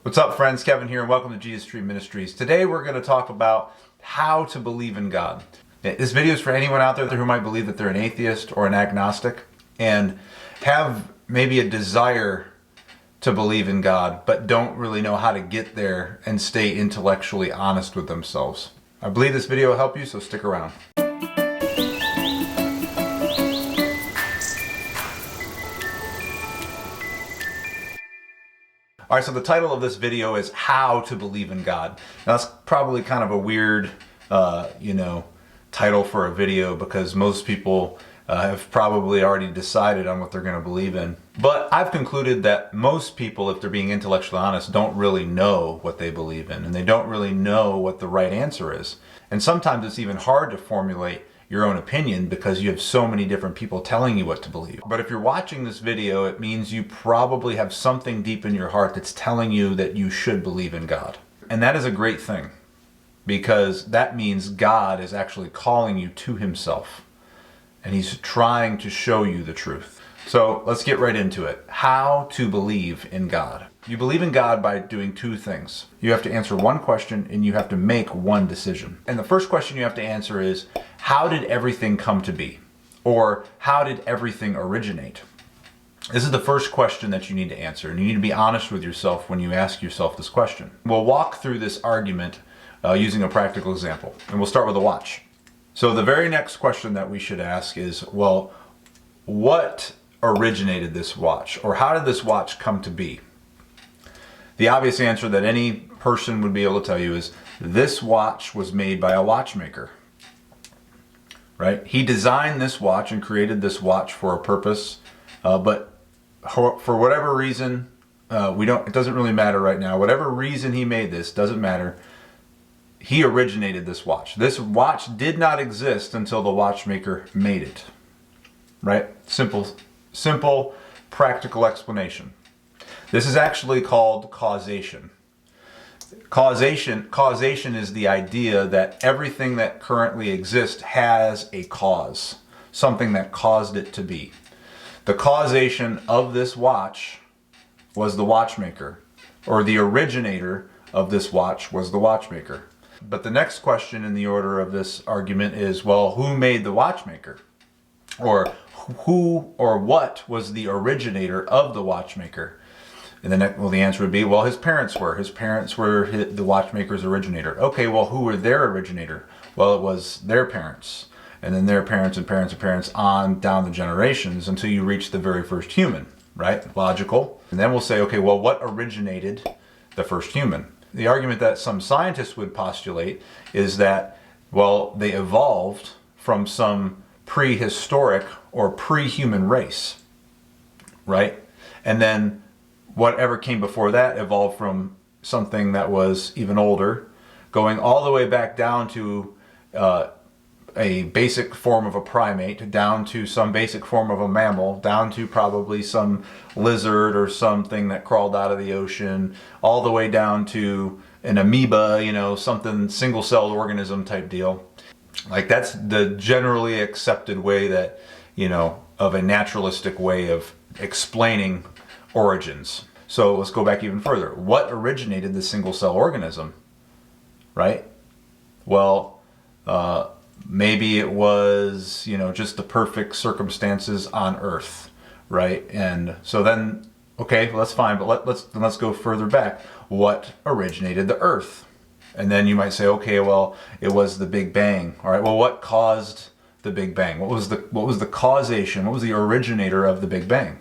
What's up, friends? Kevin here, and welcome to Jesus Tree Ministries. Today we're going to talk about how to believe in God. This video is for anyone out there who might believe that they're an atheist or an agnostic and have maybe a desire to believe in God, but don't really know how to get there and stay intellectually honest with themselves. I believe this video will help you, so stick around. All right, so the title of this video is How to Believe in God. Now, that's probably kind of a weird, title for a video because most people have probably already decided on what they're going to believe in. But I've concluded that most people, if they're being intellectually honest, don't really know what they believe in, and they don't really know what the right answer is. And sometimes it's even hard to formulate your own opinion because you have so many different people telling you what to believe. But if you're watching this video, it means you probably have something deep in your heart that's telling you that you should believe in God. And that is a great thing, because that means God is actually calling you to himself, and he's trying to show you the truth. So let's get right into it. How to believe in God. You believe in God by doing two things. You have to answer one question and you have to make one decision. And the first question you have to answer is, how did everything come to be? Or how did everything originate? This is the first question that you need to answer, and you need to be honest with yourself when you ask yourself this question. We'll walk through this argument using a practical example, and we'll start with a watch. So the very next question that we should ask is, well, what originated this watch? Or how did this watch come to be? The obvious answer that any person would be able to tell you is, this watch was made by a watchmaker. Right? He designed this watch and created this watch for a purpose, but for whatever reason, it doesn't really matter right now. Whatever reason he made this, doesn't matter. He originated this watch. This watch did not exist until the watchmaker made it. Right? Simple, practical explanation. This is actually called causation. Causation is the idea that everything that currently exists has a cause, something that caused it to be. The causation of this watch was the watchmaker, or the originator of this watch was the watchmaker. But the next question in the order of this argument is, well, who made the watchmaker? Or who or what was the originator of the watchmaker? And the answer would be, well, his parents were. His parents were the watchmaker's originator. Okay, well, who were their originator? Well, it was their parents, and then their parents and parents and parents on down the generations until you reach the very first human, right? Logical. And then we'll say, okay, well, what originated the first human? The argument that some scientists would postulate is that, well, they evolved from some prehistoric or pre-human race, right? And then whatever came before that evolved from something that was even older, going all the way back down to a basic form of a primate, down to some basic form of a mammal, down to probably some lizard or something that crawled out of the ocean, all the way down to an amoeba, something single-celled organism type deal. Like, that's the generally accepted way that, of a naturalistic way of explaining origins. So let's go back even further. What originated the single-cell organism, right? Well, maybe it was, just the perfect circumstances on Earth, right? And so then, okay, well, that's fine, but let's go further back. What originated the Earth? And then you might say, okay, well, it was the Big Bang. All right, well, what caused the Big Bang? What was the causation? What was the originator of the Big Bang?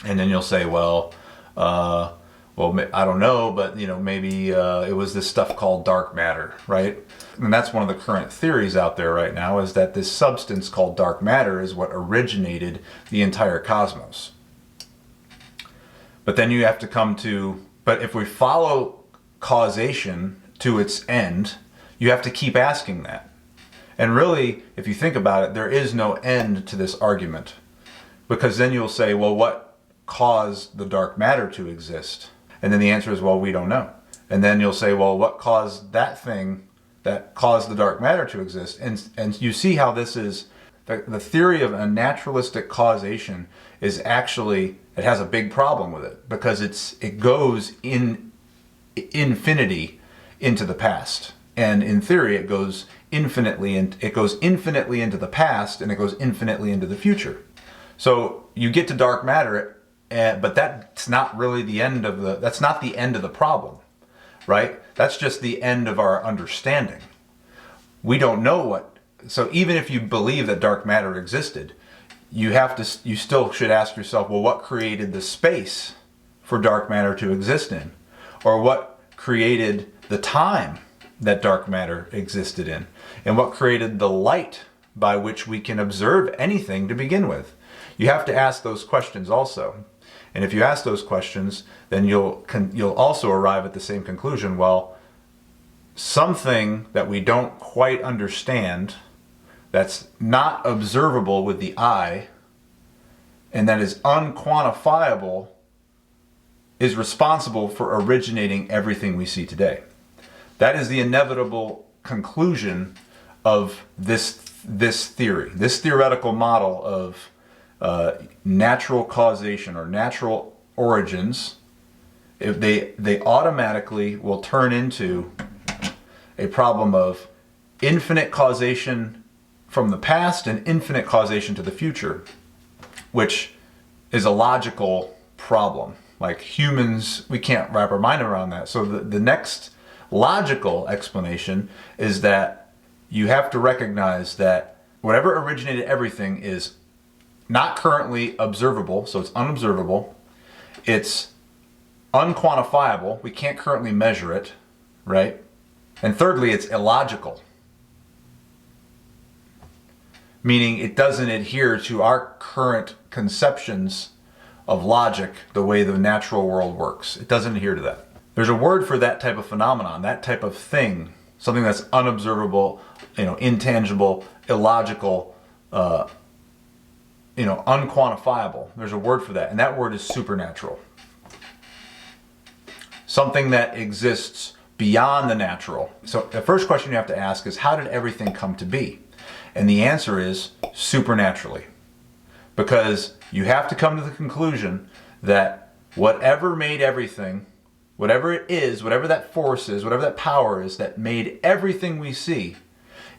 And then you'll say, well, I don't know, but maybe it was this stuff called dark matter, right? And that's one of the current theories out there right now, is that this substance called dark matter is what originated the entire cosmos. But then you have to but if we follow causation to its end, you have to keep asking that. And really, if you think about it, there is no end to this argument, because then you'll say, well, what caused the dark matter to exist? And then the answer is, well, we don't know. And then you'll say, well, what caused that thing that caused the dark matter to exist? And you see how this is, the theory of a naturalistic causation is actually, it has a big problem with it, because it goes in infinity into the past. And in theory, it goes infinitely into the past, and it goes infinitely into the future. So you get to dark matter, but that's not really the end of the problem, right? That's just the end of our understanding. We don't know what. So even if you believe that dark matter existed, you still should ask yourself, well, what created the space for dark matter to exist in? Or what created the time that dark matter existed in? And what created the light by which we can observe anything to begin with? You have to ask those questions also. And if you ask those questions, then you'll also arrive at the same conclusion. Well, something that we don't quite understand, that's not observable with the eye, and that is unquantifiable, is responsible for originating everything we see today. That is the inevitable conclusion of this theory, this theoretical model of natural causation or natural origins. If they automatically will turn into a problem of infinite causation from the past and infinite causation to the future, which is a logical problem. Like humans, we can't wrap our mind around that. So the next logical explanation is that you have to recognize that whatever originated everything is not currently observable, so it's unobservable. It's unquantifiable. We can't currently measure it, right? And thirdly, it's illogical, meaning it doesn't adhere to our current conceptions of logic the way the natural world works. It doesn't adhere to that. There's a word for that type of phenomenon, that type of thing, something that's unobservable, intangible, illogical, unquantifiable. There's a word for that, and that word is supernatural. Something that exists beyond the natural. So the first question you have to ask is, how did everything come to be? And the answer is supernaturally. Because you have to come to the conclusion that whatever made everything, whatever it is, whatever that force is, whatever that power is that made everything we see,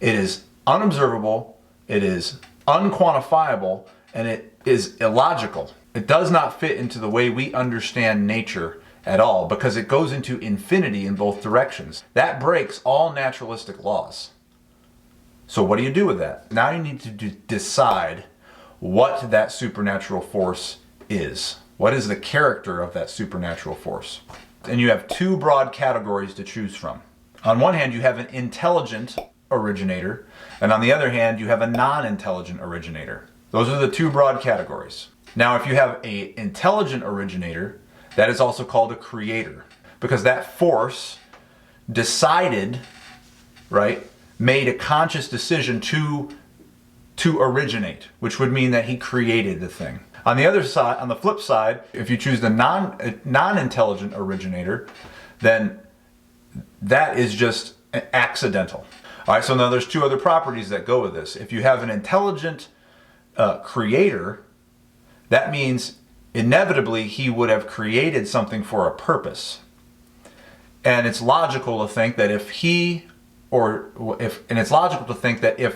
it is unobservable, it is unquantifiable, and it is illogical. It does not fit into the way we understand nature at all, because it goes into infinity in both directions. That breaks all naturalistic laws. So what do you do with that? Now you need to decide what that supernatural force is. What is the character of that supernatural force? And you have two broad categories to choose from. On one hand, you have an intelligent originator, and on the other hand, you have a non-intelligent originator. Those are the two broad categories. Now, if you have an intelligent originator, that is also called a creator, because that force decided, right, made a conscious decision to originate, which would mean that he created the thing. On the other side, on the flip side, if you choose the non-intelligent originator, then that is just accidental. All right, so now there's two other properties that go with this. If you have an intelligent creator, that means inevitably he would have created something for a purpose. And it's logical to think that if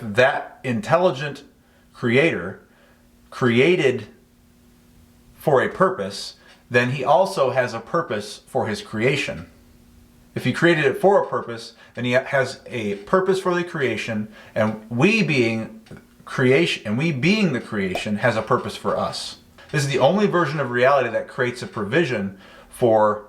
that intelligent creator created for a purpose, then he also has a purpose for his creation. If he created it for a purpose, then he has a purpose for the creation, and we being the creation has a purpose for us. This is the only version of reality that creates a provision for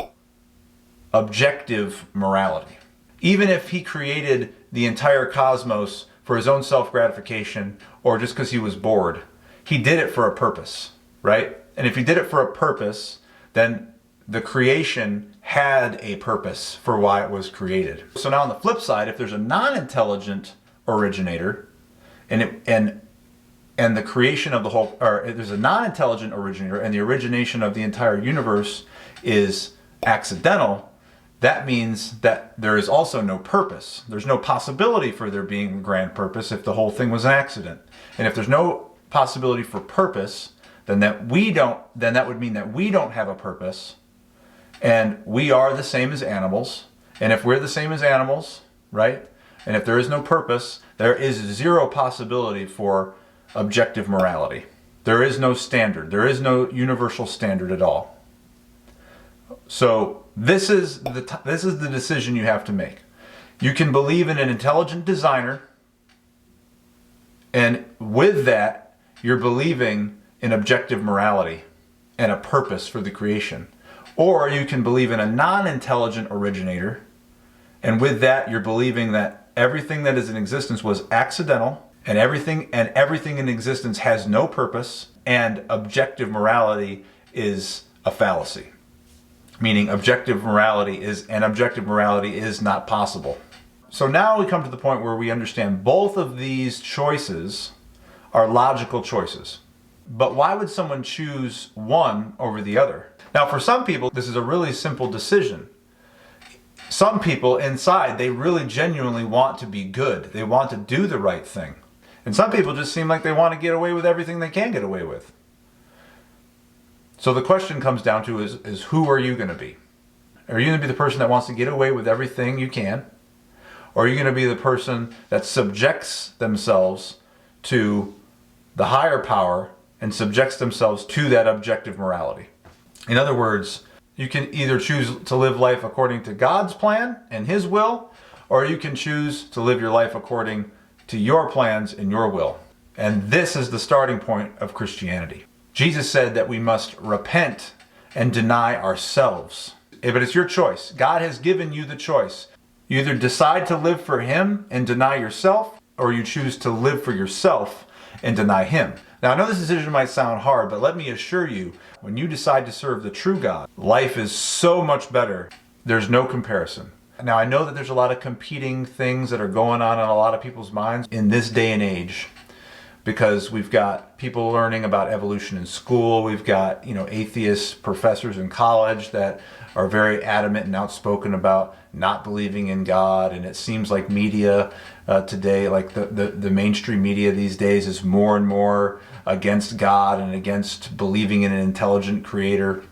objective morality. Even if he created the entire cosmos for his own self-gratification or just because he was bored, he did it for a purpose, right? And if he did it for a purpose, then the creation had a purpose for why it was created. So now on the flip side, if there's a non-intelligent originator, and the creation of the whole, or if there's a non-intelligent originator and the origination of the entire universe is accidental, that means that there is also no purpose. There's no possibility for there being a grand purpose if the whole thing was an accident. And if there's no possibility for purpose, then that would mean that we don't have a purpose, And we are the same as animals. And if we're the same as animals, right? And if there is no purpose, there is zero possibility for objective morality. There is no standard. There is no universal standard at all. So this is the decision you have to make. You can believe in an intelligent designer, and with that, you're believing in objective morality and a purpose for the creation. Or you can believe in a non-intelligent originator, and with that, you're believing that everything that is in existence was accidental, and everything in existence has no purpose, and objective morality is a fallacy. Meaning objective morality is not possible. So now we come to the point where we understand both of these choices are logical choices. But why would someone choose one over the other? Now, for some people, this is a really simple decision. Some people inside, they really genuinely want to be good. They want to do the right thing. And some people just seem like they want to get away with everything they can get away with. So the question comes down to is who are you going to be? Are you going to be the person that wants to get away with everything you can? Or are you going to be the person that subjects themselves to the higher power and subjects themselves to that objective morality? In other words, you can either choose to live life according to God's plan and His will, or you can choose to live your life according to your plans and your will. And this is the starting point of Christianity. Jesus said that we must repent and deny ourselves. But it's your choice. God has given you the choice. You either decide to live for Him and deny yourself, or you choose to live for yourself and deny Him. Now, I know this decision might sound hard, but let me assure you, when you decide to serve the true God, life is so much better. There's no comparison. Now, I know that there's a lot of competing things that are going on in a lot of people's minds in this day and age, because we've got people learning about evolution in school. We've got, atheist professors in college that are very adamant and outspoken about not believing in God. And it seems like media today, like the mainstream media these days, is more and more against God and against believing in an intelligent creator.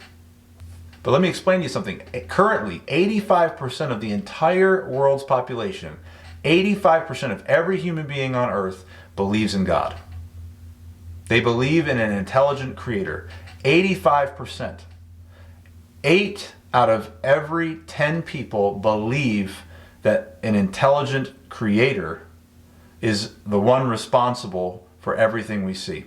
But let me explain to you something. Currently, 85% of the entire world's population, 85% of every human being on earth believes in God. They believe in an intelligent creator. 85%. 8 out of every 10 people believe that an intelligent creator is the one responsible for everything we see.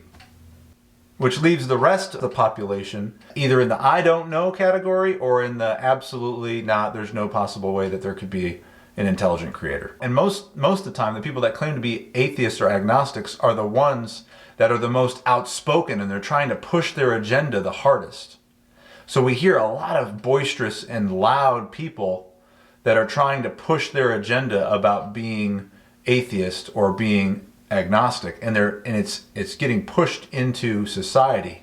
Which leaves the rest of the population either in the I don't know category or in the absolutely not, there's no possible way that there could be an intelligent creator. And most of the time, the people that claim to be atheists or agnostics are the ones that are the most outspoken, and they're trying to push their agenda the hardest. So we hear a lot of boisterous and loud people that are trying to push their agenda about being atheist or being agnostic, and it's getting pushed into society,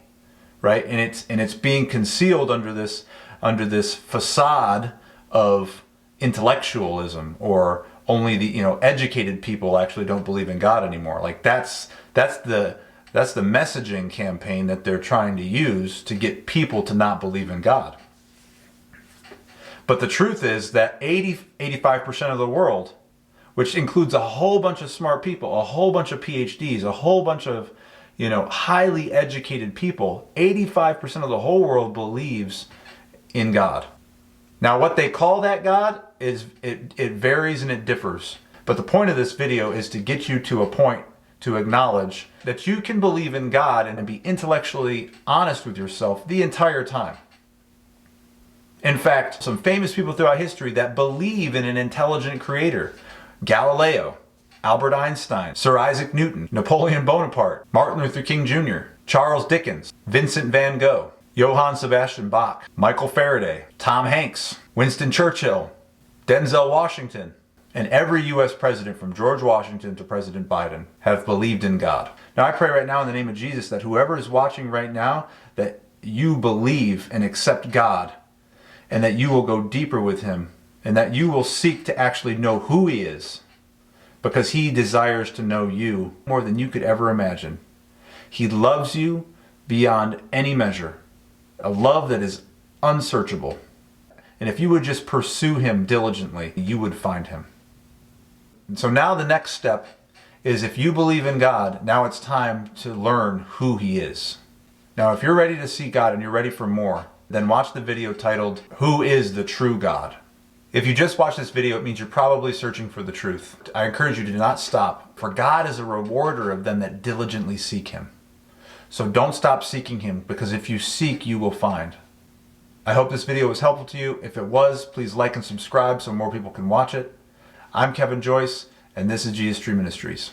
right? And it's being concealed under this facade of intellectualism, or only the educated people actually don't believe in God anymore. Like that's the messaging campaign that they're trying to use to get people to not believe in God. But the truth is that 85% of the world, which includes a whole bunch of smart people, a whole bunch of PhDs, a whole bunch of highly educated people, 85% of the whole world believes in God. Now, what they call that God is it varies and it differs. But the point of this video is to get you to a point to acknowledge that you can believe in God and be intellectually honest with yourself the entire time. In fact, some famous people throughout history that believe in an intelligent creator: Galileo, Albert Einstein, Sir Isaac Newton, Napoleon Bonaparte, Martin Luther King Jr., Charles Dickens, Vincent van Gogh, Johann Sebastian Bach, Michael Faraday, Tom Hanks, Winston Churchill, Denzel Washington, and every U.S. president from George Washington to President Biden have believed in God. Now, I pray right now in the name of Jesus that whoever is watching right now, that you believe and accept God, and that you will go deeper with Him, and that you will seek to actually know who He is, because He desires to know you more than you could ever imagine. He loves you beyond any measure, a love that is unsearchable. And if you would just pursue him diligently, you would find him. And so now the next step is, if you believe in God, now it's time to learn who he is. Now, if you're ready to see God and you're ready for more, then watch the video titled, Who is the True God? If you just watched this video, it means you're probably searching for the truth. I encourage you to not stop, for God is a rewarder of them that diligently seek him. So don't stop seeking him, because if you seek, you will find. I hope this video was helpful to you. If it was, please like and subscribe so more people can watch it. I'm Kevin Joyce, and this is Jesus Tree Ministries.